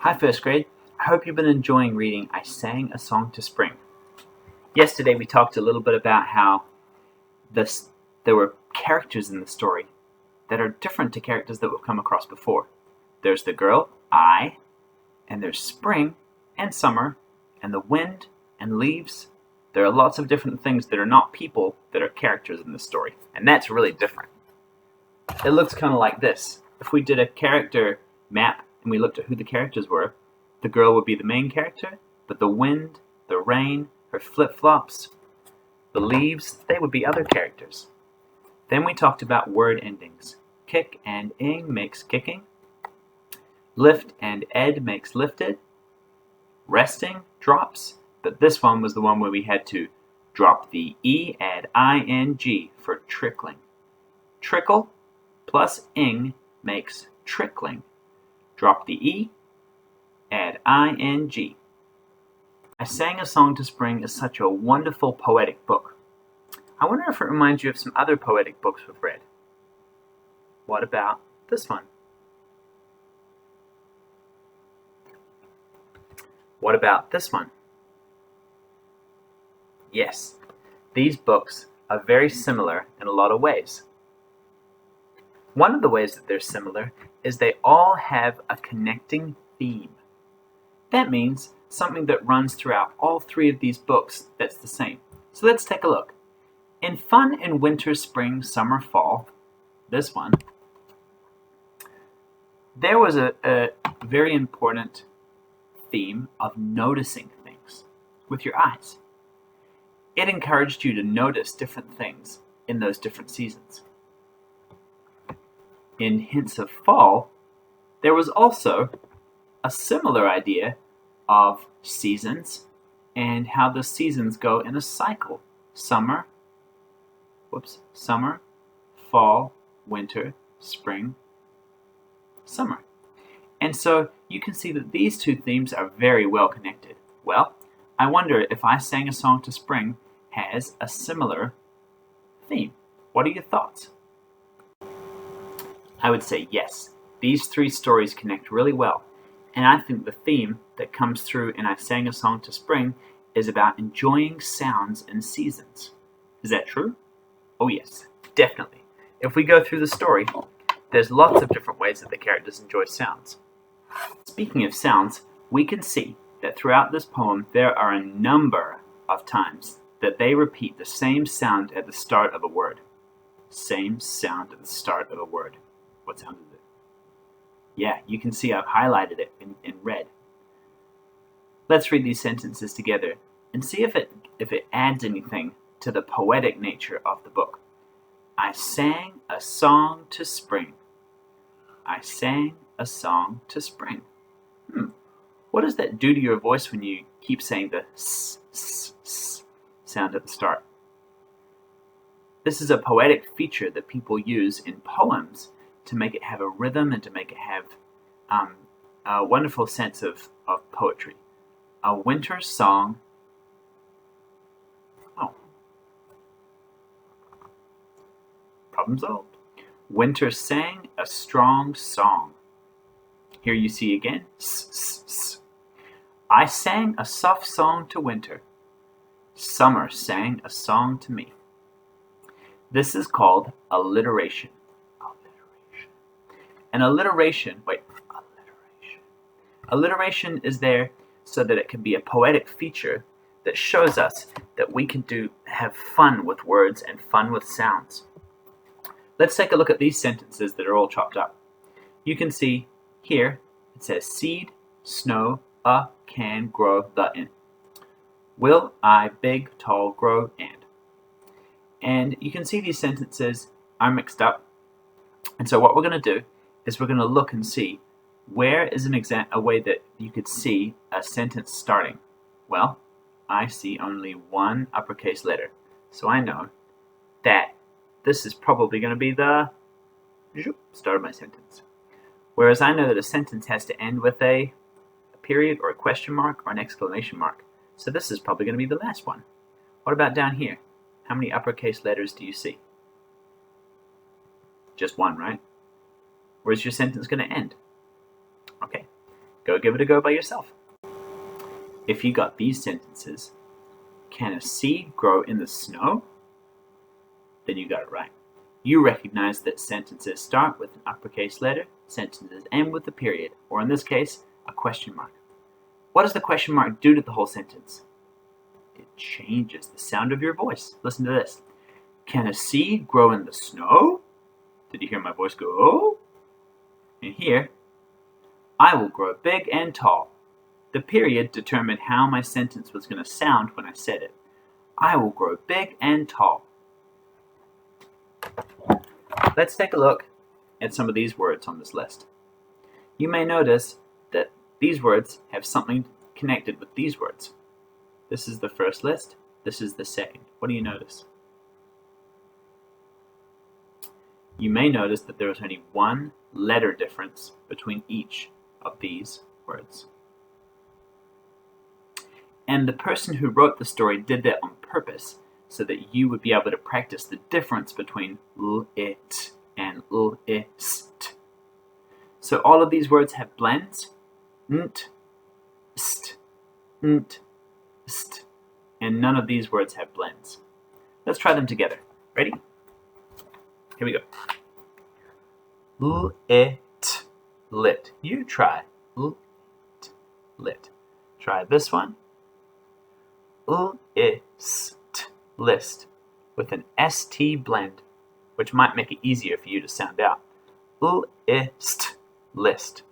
Hi first grade, I hope you've been enjoying reading I Sang a Song to Spring. Yesterday we talked a little bit about how there were characters in the story that are different to characters that we've come across before. There's the girl, I, and there's spring and summer and the wind and leaves. There are lots of different things that are not people that are characters in the story, and that's really different. It looks kind of like this. If we did a character map and we looked at who the characters were, the girl would be the main character, but the wind, the rain, her flip-flops, the leaves, they would be other characters. Then we talked about word endings. Kick and ing makes kicking. Lift and ed makes lifted. Resting drops, but this one was the one where we had to drop the e, add ing for trickling. Trickle plus ing makes trickling. Drop the e, add ing. I Sang a Song to Spring is such a wonderful poetic book. I wonder if it reminds you of some other poetic books we've read. What about this one? What about this one? Yes, these books are very similar in a lot of ways. One of the ways that they're similar is they all have a connecting theme. That means something that runs throughout all three of these books that's the same. So let's take a look. In Fun in Winter, Spring, Summer, Fall, this one, there was a very important theme of noticing things with your eyes. It encouraged you to notice different things in those different seasons. In Hints of Fall, there was also a similar idea of seasons and how the seasons go in a cycle. Summer, fall, winter, spring, summer. And so you can see that these two themes are very well connected. Well, I wonder if I Sang a Song to Spring has a similar theme. What are your thoughts? I would say yes. These three stories connect really well. And I think the theme that comes through in I Sang a Song to Spring is about enjoying sounds and seasons. Is that true? Oh yes, definitely. If we go through the story, there's lots of different ways that the characters enjoy sounds. Speaking of sounds, we can see that throughout this poem there are a number of times that they repeat the same sound at the start of a word. Same sound at the start of a word. What sound is it? Yeah, you can see I've highlighted it in red. Let's read these sentences together and see if it adds anything to the poetic nature of the book. I sang a song to spring. I sang a song to spring. What does that do to your voice when you keep saying the s sound at the start? This is a poetic feature that people use in poems to make it have a rhythm and to make it have a wonderful sense of poetry. A winter song. Problem solved. Winter sang a strong song. Here you see again. I sang a soft song to winter. Summer sang a song to me. This is called alliteration. And alliteration is there so that it can be a poetic feature that shows us that we can have fun with words and fun with sounds. Let's take a look at these sentences that are all chopped up. You can see here it says seed, snow, can grow the in. Will I big, tall, grow and you can see these sentences are mixed up. And so what we're going to do is we're going to look and see where is a way that you could see a sentence starting. Well, I see only one uppercase letter, so I know that this is probably going to be the start of my sentence. Whereas I know that a sentence has to end with a period or a question mark or an exclamation mark. So this is probably going to be the last one. What about down here? How many uppercase letters do you see? Just one, right? Where's your sentence going to end? Okay. Go give it a go by yourself. If you got these sentences, can a seed grow in the snow? Then you got it right. You recognize that sentences start with an uppercase letter, sentences end with a period, or in this case, a question mark. What does the question mark do to the whole sentence? It changes the sound of your voice. Listen to this. Can a seed grow in the snow? Did you hear my voice go, oh? And here, I will grow big and tall. The period determined how my sentence was going to sound when I said it. I will grow big and tall. Let's take a look at some of these words on this list. You may notice that these words have something connected with these words. This is the first list. This is the second. What do you notice? You may notice that there is only one letter difference between each of these words. And the person who wrote the story did that on purpose so that you would be able to practice the difference between l, it, and l, ist. So all of these words have blends. Nt, st, nt, st. And none of these words have blends. Let's try them together. Ready? Here we go. L, it, lit. You try. L, it, lit. Try this one. L, ist, list. With an ST blend, which might make it easier for you to sound out. L, ist, list.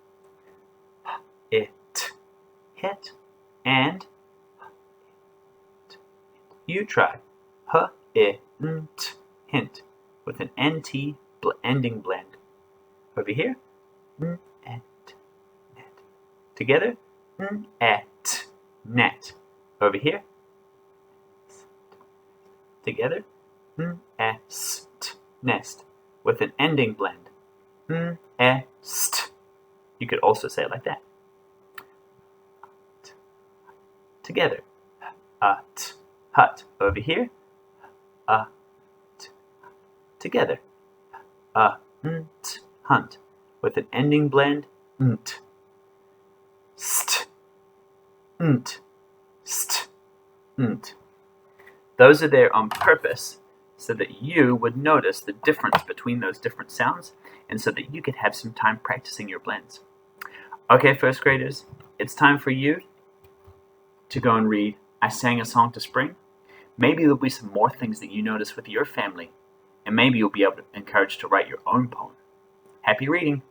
It, hit, and you try. H, I, nt, hint. With an NT ending blend. Over here, n, et, net. Together, n, et, net. Over here, together, n, est, nest. With an ending blend. N, est. You could also say it like that. Together, at, hut. Over here, together, nt, hunt, with an ending blend, nt, st, nt, st, nt. Those are there on purpose so that you would notice the difference between those different sounds and so that you could have some time practicing your blends. Okay, first graders, it's time for you to go and read I Sang a Song to Spring. Maybe there'll be some more things that you notice with your family, and maybe you'll be able to encourage to write your own poem. Happy reading!